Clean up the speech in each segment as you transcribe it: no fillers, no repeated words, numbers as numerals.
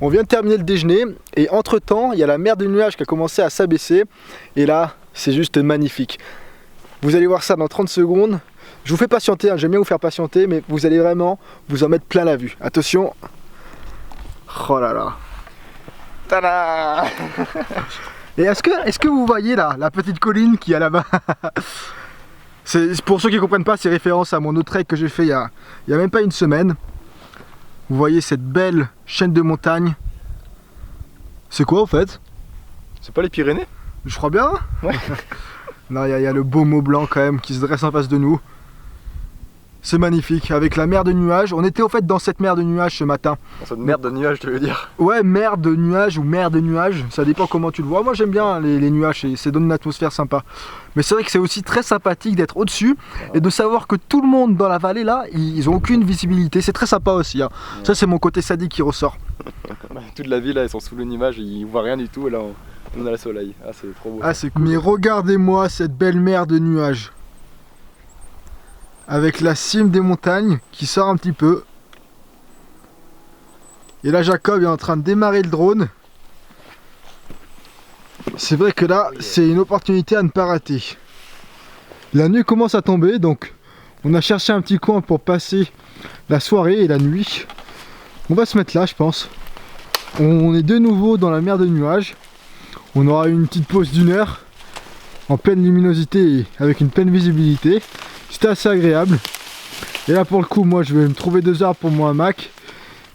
On vient de terminer le déjeuner et entre temps il y a la mer de nuages qui a commencé à s'abaisser et là c'est juste magnifique. Vous allez voir ça dans 30 secondes. Je vous fais patienter, hein. J'aime bien vous faire patienter, mais vous allez vraiment vous en mettre plein la vue. Attention. Oh là là. Tada. Et est-ce que vous voyez là la petite colline qui est là-bas? C'est pour ceux qui ne comprennent pas, c'est référence à mon autre trek que j'ai fait il y a même pas une semaine. Vous voyez cette belle chaîne de montagnes. C'est quoi en fait? C'est pas les Pyrénées? Je crois bien. Ouais. Non, il y a le beau Mont Blanc quand même qui se dresse en face de nous. C'est magnifique, avec la mer de nuages. On était au fait dans cette mer de nuages ce matin. Dans cette mer de nuages, tu veux dire? Ouais, mer de nuages ou mer de nuages, ça dépend comment tu le vois. Moi j'aime bien les nuages, ça donne une atmosphère sympa. Mais c'est vrai que c'est aussi très sympathique d'être au-dessus et de savoir que tout le monde dans la vallée là, ils ont aucune visibilité. C'est très sympa aussi, hein. Ouais. Ça c'est mon côté sadique qui ressort. Toute la ville là, ils sont sous le nuage, ils voient rien du tout et là on a le soleil. Ah c'est trop beau. Ah c'est cool. Mais regardez-moi cette belle mer de nuages. Avec la cime des montagnes qui sort un petit peu. Et là Jacob est en train de démarrer le drone. C'est vrai que là c'est une opportunité à ne pas rater. La nuit commence à tomber, donc on a cherché un petit coin pour passer la soirée et la nuit. On va se mettre là je pense. On est de nouveau dans la mer de nuages. On aura une petite pause d'1 heure en pleine luminosité et avec une pleine visibilité. C'était assez agréable. Et là pour le coup moi je vais me trouver 2 arbres pour mon hamac.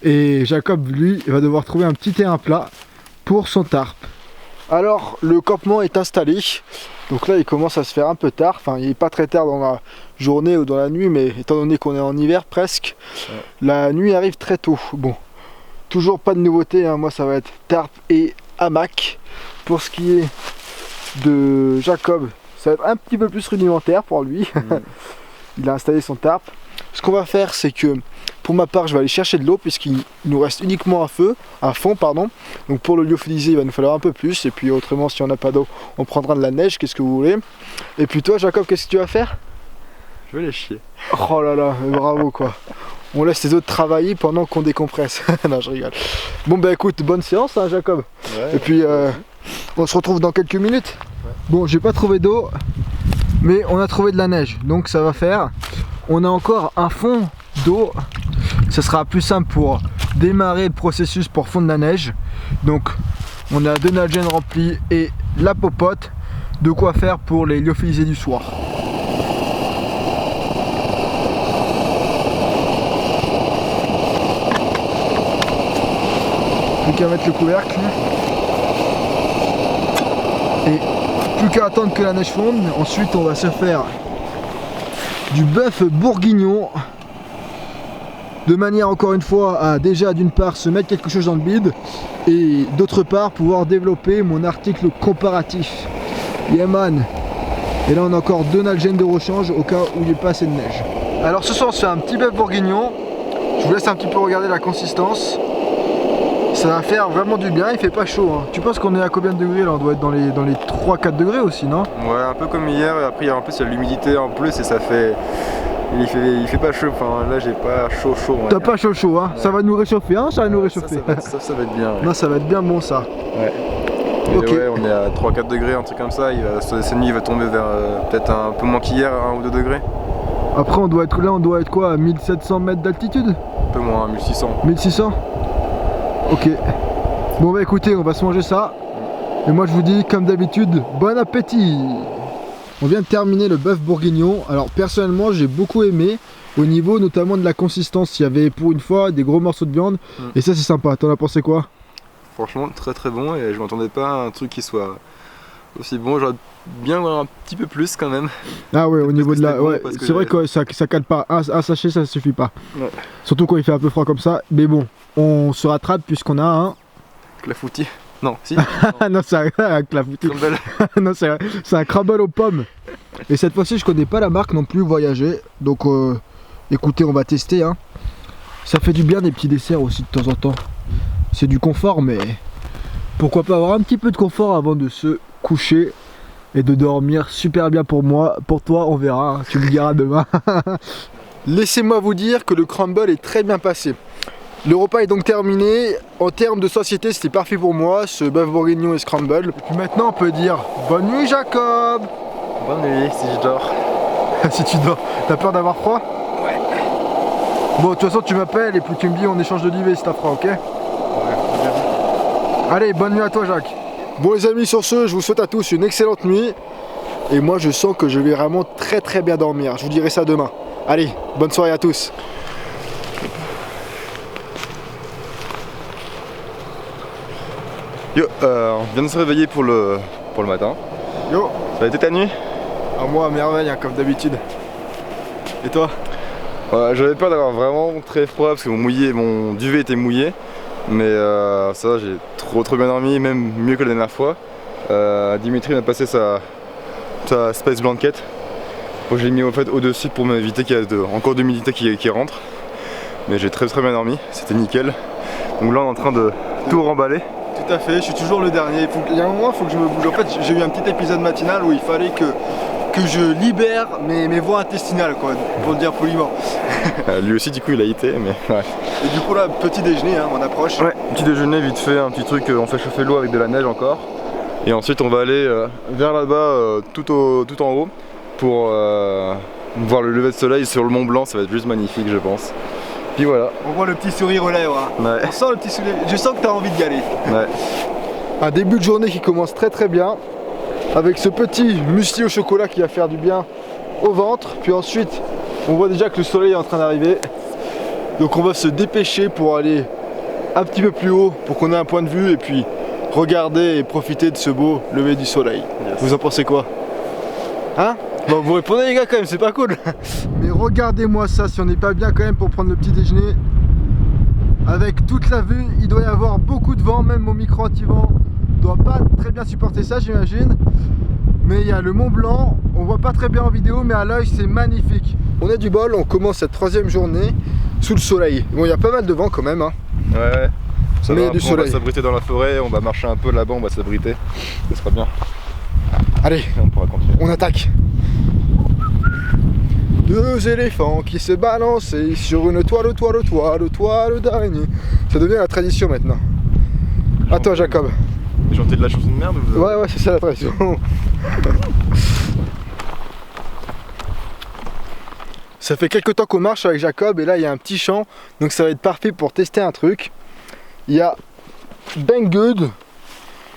Et Jacob lui va devoir trouver un petit terrain plat pour son tarp. Alors le campement est installé. Donc là il commence à se faire un peu tard. Enfin il n'est pas très tard dans la journée ou dans la nuit. Mais étant donné qu'on est en hiver presque, ouais. La nuit arrive très tôt. Bon, toujours pas de nouveauté, hein. Moi ça va être tarp et hamac. Pour ce qui est de Jacob, ça va être un petit peu plus rudimentaire pour lui. Il a installé son tarp. Ce qu'on va faire, c'est que pour ma part, je vais aller chercher de l'eau puisqu'il nous reste uniquement un fond. Donc pour le lyophilisé, il va nous falloir un peu plus. Et puis autrement, si on n'a pas d'eau, on prendra de la neige. Qu'est-ce que vous voulez? Et puis toi, Jacob, qu'est-ce que tu vas faire? Je vais les chier. Oh là là, bravo quoi. On laisse les autres travailler pendant qu'on décompresse. Non, je rigole. Bon bah écoute, bonne séance, hein, Jacob. Ouais, et puis on se retrouve dans quelques minutes. Ouais. Bon, j'ai pas trouvé d'eau, mais on a trouvé de la neige, donc ça va faire. On a encore un fond d'eau. Ce sera plus simple pour démarrer le processus pour fondre la neige. Donc on a 2 nalgènes remplis et la popote. De quoi faire pour les lyophilisés du soir. Plus qu'à mettre le couvercle. Et plus qu'à attendre que la neige fonde. Ensuite on va se faire du bœuf bourguignon. De manière encore une fois à déjà d'une part se mettre quelque chose dans le bide. Et d'autre part pouvoir développer mon article comparatif. Yeah man. Et là on a encore 2 nalgènes de rechange au cas où il n'y ait pas assez de neige. Alors ce soir on se fait un petit bœuf bourguignon. Je vous laisse un petit peu regarder la consistance. Ça va faire vraiment du bien, il fait pas chaud, hein. Tu penses qu'on est à combien de degrés là? On doit être dans les 3-4 degrés aussi, non? Ouais, un peu comme hier, et après en plus il y a l'humidité en plus et ça fait... Il fait pas chaud, enfin là j'ai pas chaud. T'as pas chaud, hein? Ouais. Ça va nous réchauffer, hein? Ça va nous réchauffer. Ça va être bien. Ouais. Non, ça va être bien bon ça. Ouais. Et ok. Ouais, on est à 3-4 degrés, un truc comme ça. Cette nuit il va tomber vers peut-être un peu moins qu'hier, 1 ou 2 degrés. Après on doit être quoi? À 1700 mètres d'altitude? Un peu moins, 1600. 1600? Ok. Bon bah écoutez, on va se manger ça. Et moi je vous dis comme d'habitude, bon appétit. On vient de terminer le bœuf bourguignon. Alors personnellement j'ai beaucoup aimé. Au niveau notamment de la consistance. Il y avait pour une fois des gros morceaux de viande. Et ça c'est sympa. T'en as pensé quoi? Franchement très très bon. Et je m'attendais pas à un truc qui soit aussi bon. J'aurais bien voir un petit peu plus quand même. Ah ouais, au niveau de la... Ouais, c'est vrai que ça cale pas. Un sachet ça suffit pas. Ouais. Surtout quand il fait un peu froid comme ça. Mais bon, on se rattrape puisqu'on a un... Clafoutis. Non, si. Non, c'est un clafoutis. Non, c'est un crumble aux pommes. Et cette fois-ci, je connais pas la marque non plus, Voyager. Donc, écoutez, on va tester. Hein. Ça fait du bien des petits desserts aussi de temps en temps. C'est du confort, mais pourquoi pas avoir un petit peu de confort avant de se coucher et de dormir super bien pour moi. Pour toi, on verra. Hein. Tu me diras demain. Laissez-moi vous dire que le crumble est très bien passé. Le repas est donc terminé. En termes de satiété, c'était parfait pour moi, ce bœuf bourguignon et scramble. Et puis maintenant, on peut dire bonne nuit, Jacob. Bonne nuit, si je dors. Si tu dors, t'as peur d'avoir froid? Ouais. Bon, de toute façon, tu m'appelles et puis tu me dis on échange de duvet si t'as froid, ok? Ouais, allez, bonne nuit à toi, Jacques. Bon, les amis, sur ce, je vous souhaite à tous une excellente nuit. Et moi, je sens que je vais vraiment très bien dormir. Je vous dirai ça demain. Allez, bonne soirée à tous. Yo, on vient de se réveiller pour le matin. Yo. Ça a été ta nuit? À moi, à merveille, hein, comme d'habitude. Et toi? J'avais peur d'avoir vraiment très froid parce que mon duvet était mouillé. Mais ça va, j'ai trop bien dormi, même mieux que la dernière fois. Dimitri m'a passé sa Space Blanket. Bon, je l'ai mis au fait au-dessus pour m'éviter qu'il y ait encore de l'humidité qui rentre. Mais j'ai très bien dormi, c'était nickel. Donc là on est en train de tout remballer. Tout à fait, je suis toujours le dernier. Il y a un moment, il faut que je me bouge. En fait, j'ai eu un petit épisode matinal où il fallait que je libère mes voies intestinales, quoi, pour le dire poliment. Lui aussi, du coup, il a été, mais ouais. Et du coup, là, petit déjeuner, hein, on approche. Ouais, petit déjeuner, vite fait, un petit truc, on fait chauffer l'eau avec de la neige encore. Et ensuite, on va aller vers là-bas, tout en haut, pour voir le lever de soleil sur le Mont Blanc. Ça va être juste magnifique, je pense. Puis voilà. On voit le petit sourire aux lèvres. Hein. Ouais. On sent le petit sourire. Je sens que tu as envie d'y aller. Ouais. Un début de journée qui commence très bien. Avec ce petit muesli au chocolat qui va faire du bien au ventre. Puis ensuite, on voit déjà que le soleil est en train d'arriver. Donc on va se dépêcher pour aller un petit peu plus haut pour qu'on ait un point de vue et puis regarder et profiter de ce beau lever du soleil. Yes. Vous en pensez quoi? Hein? Bon, vous répondez les gars quand même, c'est pas cool. Mais regardez-moi ça, si on n'est pas bien quand même pour prendre le petit déjeuner. Avec toute la vue, il doit y avoir beaucoup de vent, même mon micro anti-vent doit pas très bien supporter ça, j'imagine. Mais il y a le Mont Blanc, on voit pas très bien en vidéo, mais à l'œil c'est magnifique. On a du bol, on commence cette troisième journée sous le soleil. Bon, il y a pas mal de vent quand même. Hein. Ouais, ça mais va, du soleil. On va s'abriter dans la forêt, on va marcher un peu là-bas, on va s'abriter. Ça sera bien. Allez, et on pourra continuer. On attaque. Deux éléphants qui se balançaient sur une toile d'araignée. Ça devient la tradition maintenant. À toi, Jacob. Chanter de la chanson de merde ou... Ouais, c'est ça la tradition. Ça fait quelques temps qu'on marche avec Jacob et là il y a un petit champ, donc ça va être parfait pour tester un truc. Il y a Banggood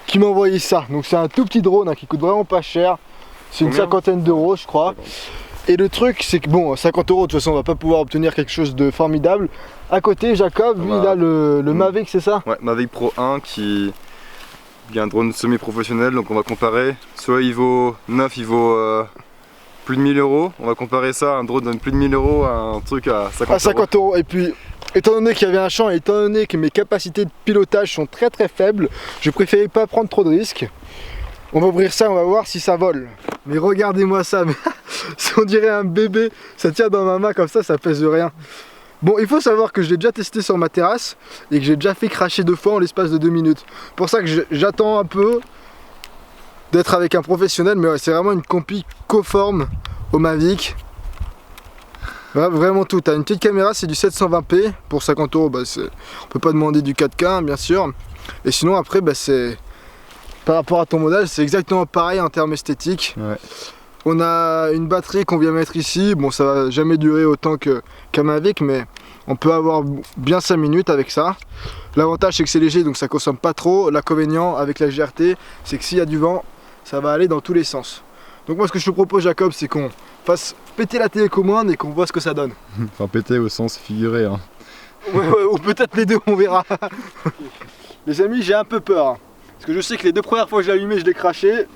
qui m'a envoyé ça, donc c'est un tout petit drone hein, qui coûte vraiment pas cher. C'est une cinquantaine d'euros je crois. Et le truc c'est que bon, 50 euros de toute façon on va pas pouvoir obtenir quelque chose de formidable. À côté Jacob, lui il a le Mavic, c'est ça? Ouais, Mavic Pro 1 qui est un drone semi-professionnel, donc on va comparer. Soit il vaut neuf, il vaut plus de 1000 euros. On va comparer ça à un drone de plus de 1000 euros à un truc à 50 euros. Et puis étant donné qu'il y avait un champ, étant donné que mes capacités de pilotage sont très faibles, je préférais pas prendre trop de risques. On va ouvrir ça, on va voir si ça vole. Mais regardez-moi ça, on dirait un bébé, ça tient dans ma main comme ça pèse de rien. Bon, il faut savoir que je l'ai déjà testé sur ma terrasse et que j'ai déjà fait cracher 2 fois en l'espace de 2 minutes. Pour ça que j'attends un peu d'être avec un professionnel, mais ouais, c'est vraiment une compi conforme au Mavic. Vraiment tout. T'as une petite caméra, c'est du 720p pour 50 euros. Bah, on peut pas demander du 4K, hein, bien sûr. Et sinon, après, bah, c'est par rapport à ton modèle, c'est exactement pareil en termes esthétiques. Ouais. On a une batterie qu'on vient mettre ici. Bon, ça va jamais durer autant qu'un Mavic, mais on peut avoir bien 5 minutes avec ça. L'avantage, c'est que c'est léger, donc ça consomme pas trop. L'inconvénient avec la GRT, c'est que s'il y a du vent, ça va aller dans tous les sens. Donc moi, ce que je te propose, Jacob, c'est qu'on fasse péter la télécommande et qu'on voit ce que ça donne. Enfin, péter au sens figuré. Hein. Ouais, ou peut-être les deux, on verra. Les amis, j'ai un peu peur. Hein, parce que je sais que les 2 premières fois que je l'ai allumé, je l'ai craché.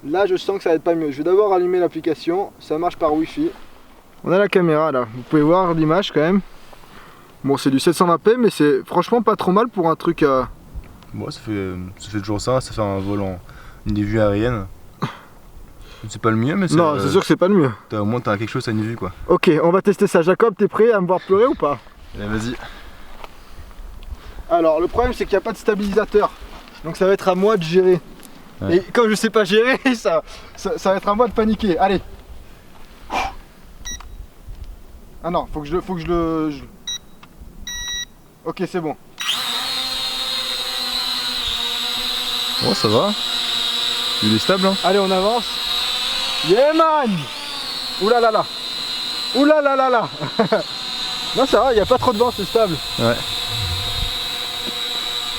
Là, je sens que ça va être pas mieux. Je vais d'abord allumer l'application. Ça marche par Wi-Fi. On a la caméra là. Vous pouvez voir l'image quand même. Bon, c'est du 720p, mais c'est franchement pas trop mal pour un truc à... Bon, ça fait toujours ça. Ça fait un vol en une vue aérienne. C'est pas le mieux, mais c'est... Non, c'est sûr que c'est pas le mieux. Au moins, t'as quelque chose à une vue, quoi. Ok, on va tester ça. Jacob, t'es prêt à me voir pleurer ou pas? Allez, vas-y. Alors, le problème, c'est qu'il n'y a pas de stabilisateur. Donc ça va être à moi de gérer. Ouais. Et comme je sais pas gérer, ça va être à moi de paniquer. Allez. Ah non, faut que je le... Ok, c'est bon. Oh, ça va. Il est stable, hein. Allez, on avance. Yeah man. Oula là là. Oula là là là. Non, ça va, il n'y a pas trop de vent, c'est stable. Ouais.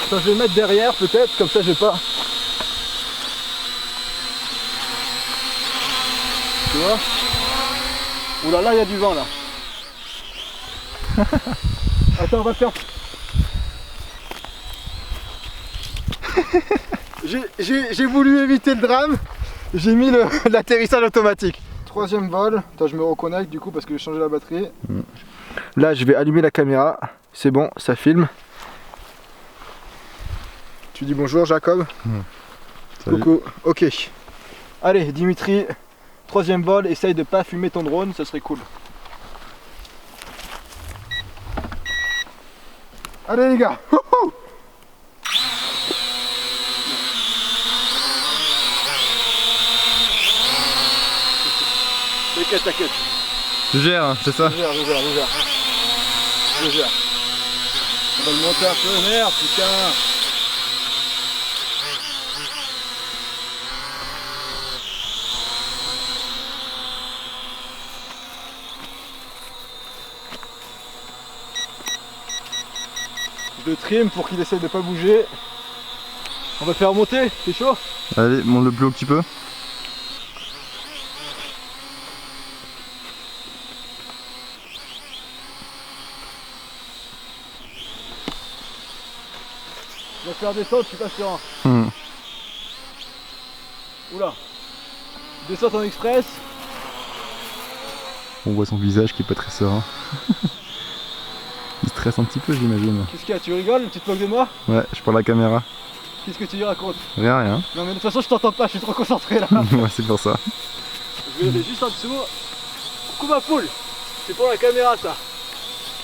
Attends, je vais le mettre derrière peut-être, comme ça je vais pas. Tu vois? Oula là, il y a du vent là. Attends, on va faire. J'ai voulu éviter le drame, j'ai mis l'atterrissage automatique. Troisième vol, attends, je me reconnecte du coup parce que j'ai changé la batterie. Là je vais allumer la caméra, c'est bon, ça filme. Tu dis bonjour Jacob. Salut. Coucou, ok. Allez Dimitri, troisième vol, essaye de pas fumer ton drone, ça serait cool. Allez les gars. T'inquiète, t'inquiète. Tu gères, hein, c'est ça? Je gère. On va le monter un peu, merde, putain. Je le trim pour qu'il essaie de pas bouger. On va le faire monter, c'est chaud? Allez, monte le plus haut que tu peux. Je vais faire descendre, je suis pas sûr. Oula. Descente en express. On voit son visage qui est pas très serein. Il stresse un petit peu, j'imagine. Qu'est-ce qu'il y a? Tu rigoles? Tu te moques de moi? Ouais, je prends la caméra. Qu'est-ce que tu lui racontes? Rien. Non mais de toute façon je t'entends pas, je suis trop concentré là. Ouais, c'est pour ça. Je vais aller juste en dessous. Coucou ma poule. C'est pour la caméra ça.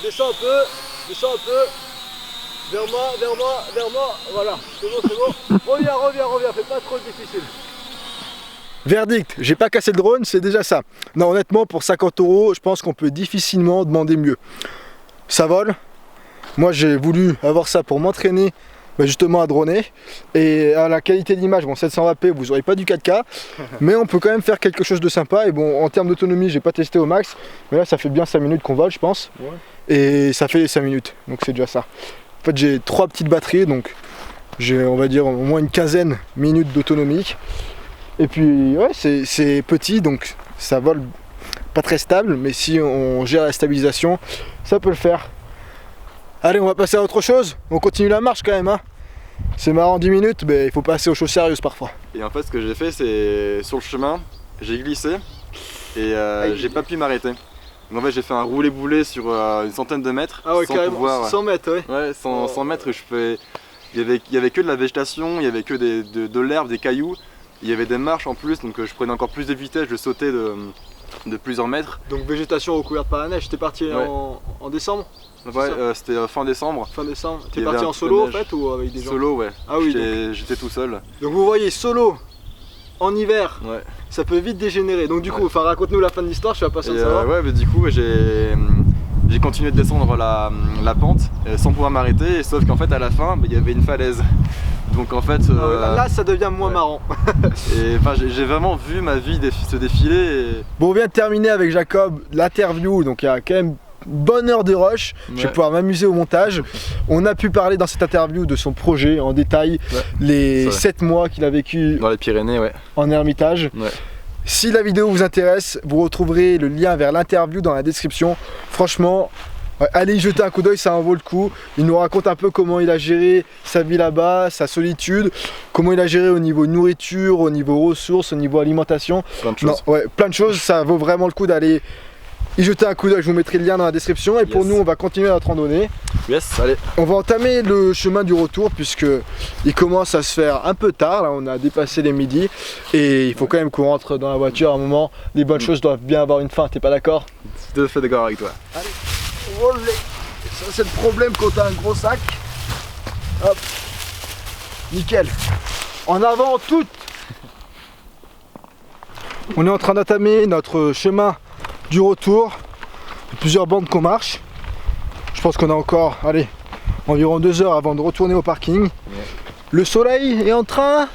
Descends un peu. Vers moi. Voilà, c'est bon. Reviens. Fais pas trop difficile. Verdict, j'ai pas cassé le drone, c'est déjà ça. Non, honnêtement, pour 50 €, je pense qu'on peut difficilement demander mieux. Ça vole. Moi, j'ai voulu avoir ça pour m'entraîner justement à droner. Et à la qualité d'image, bon, 720p, vous aurez pas du 4K, mais on peut quand même faire quelque chose de sympa. Et bon, en termes d'autonomie, j'ai pas testé au max, mais là, ça fait bien 5 minutes qu'on vole, je pense. Ouais. Et ça fait les 5 minutes, donc c'est déjà ça. En fait, j'ai 3 petites batteries, donc j'ai, on va dire, au moins une quinzaine de minutes d'autonomie. Et puis, ouais, c'est petit, donc ça vole pas très stable, mais si on gère la stabilisation, ça peut le faire. Allez, on va passer à autre chose. On continue la marche quand même, hein. C'est marrant 10 minutes, mais il faut passer aux choses sérieuses parfois. Et en fait, ce que j'ai fait, c'est sur le chemin, j'ai glissé et j'ai pas pu m'arrêter. Donc en fait, j'ai fait un roulé-boulé sur une centaine de mètres. Ah ouais, sans carrément, pouvoir, 100 mètres, ouais. Ouais, 100 mètres, il y avait que de la végétation, il y avait que de l'herbe, des cailloux. Il y avait des marches en plus, donc je prenais encore plus de vitesse, je sautais de plusieurs mètres. Donc végétation recouverte par la neige, t'es parti ouais. en décembre? Ouais, c'était fin décembre. Fin décembre. T'es parti en solo en fait ou avec des gens? Solo, ouais. Ah oui. J'étais tout seul. Donc vous voyez, solo en hiver, ouais. Ça peut vite dégénérer. Donc du coup, enfin raconte-nous la fin de l'histoire, je suis impatient de savoir. Ouais, mais du coup, j'ai continué de descendre la pente sans pouvoir m'arrêter, sauf qu'en fait à la fin, il y avait une falaise. Donc en fait... là ça devient moins marrant. Et enfin j'ai vraiment vu ma vie se défiler. Et... Bon, on vient de terminer avec Jacob l'interview, donc il y a quand même bonne heure de rush, ouais. Je vais pouvoir m'amuser au montage. On a pu parler dans cette interview de son projet en détail, ouais. Les 7 mois qu'il a vécu dans les Pyrénées, ouais. En ermitage. Ouais. Si la vidéo vous intéresse, vous retrouverez le lien vers l'interview dans la description. Franchement, allez y jeter un coup d'œil, ça en vaut le coup. Il nous raconte un peu comment il a géré sa vie là-bas, sa solitude, comment il a géré au niveau nourriture, au niveau ressources, au niveau alimentation. Plein de choses. Non, ouais, plein de choses, ça vaut vraiment le coup d'aller y jeter un coup d'œil. Je vous mettrai le lien dans la description. Et pour nous, on va continuer notre randonnée. Yes, allez. On va entamer le chemin du retour puisque il commence à se faire un peu tard. Là, on a dépassé les midis et il faut quand même qu'on rentre dans la voiture à un moment. Les bonnes choses doivent bien avoir une fin. T'es pas d'accord? Tout à fait d'accord avec toi. Allez. Ça c'est le problème quand t'as un gros sac. Hop. Nickel. En avant toute. On est en train d'entamer notre chemin du retour. Plusieurs bandes qu'on marche. Je pense qu'on a encore, allez, environ 2 heures avant de retourner au parking. Le soleil est en train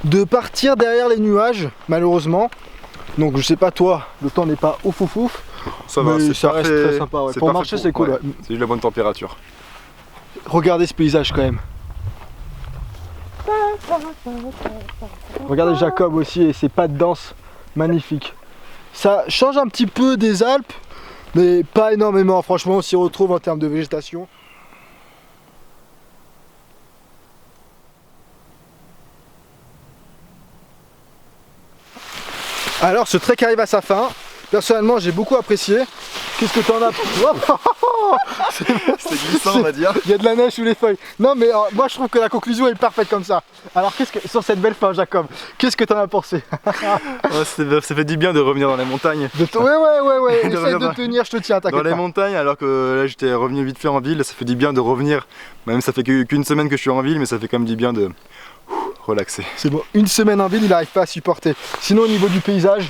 de partir derrière les nuages, malheureusement. Donc je sais pas toi, le temps n'est pas ouf. Ça va, mais c'est ça reste parfait. très sympa. Ouais. C'est Pour parfait marcher, c'est cool. ouais. Ouais. C'est juste la bonne température. Regardez ce paysage quand même. Regardez Jacob aussi et ses pas de danse magnifiques. Ça change un petit peu des Alpes, mais pas énormément. Franchement, on s'y retrouve en termes de végétation. Alors ce trek arrive à sa fin. Personnellement, j'ai beaucoup apprécié. Qu'est-ce que t'en as? C'est glissant, on va dire. Il y a de la neige sous les feuilles. Non mais moi je trouve que la conclusion est parfaite comme ça. Alors sur cette belle fin, Jacob, qu'est-ce que t'en as pensé? Ça fait du bien de revenir dans les montagnes. Ouais. Essaye de tenir, je te tiens, t'inquiète Dans les pas. montagnes, alors que là j'étais revenu vite fait en ville, ça fait du bien de revenir. Même ça fait qu'une semaine que je suis en ville, mais ça fait quand même du bien de relaxer. C'est bon, une semaine en ville, il n'arrive pas à supporter. Sinon au niveau du paysage,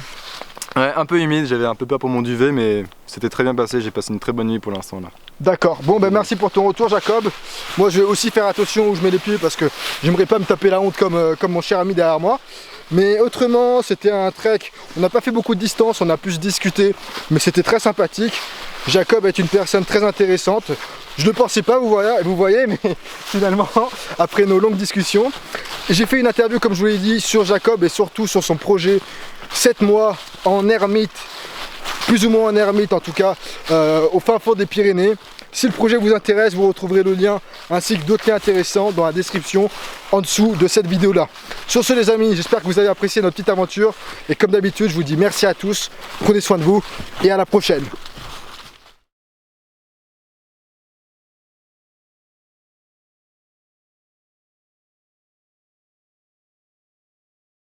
Ouais, un peu humide, j'avais un peu peur pour mon duvet, mais c'était très bien passé, j'ai passé une très bonne nuit pour l'instant là. d'accord. Bon ben merci pour ton retour Jacob. Moi je vais aussi faire attention où je mets les pieds parce que j'aimerais pas me taper la honte comme mon cher ami derrière moi. Mais autrement c'était un trek, on n'a pas fait beaucoup de distance, on a plus discuté, mais c'était très sympathique. Jacob est une personne très intéressante. Je ne le pensais pas, vous voyez, mais finalement, après nos longues discussions, j'ai fait une interview, comme je vous l'ai dit, sur Jacob et surtout sur son projet 7 mois en ermite, plus ou moins en ermite en tout cas, au fin fond des Pyrénées. Si le projet vous intéresse, vous retrouverez le lien ainsi que d'autres liens intéressants dans la description en dessous de cette vidéo là. Sur ce les amis, j'espère que vous avez apprécié notre petite aventure et comme d'habitude je vous dis merci à tous, prenez soin de vous et à la prochaine.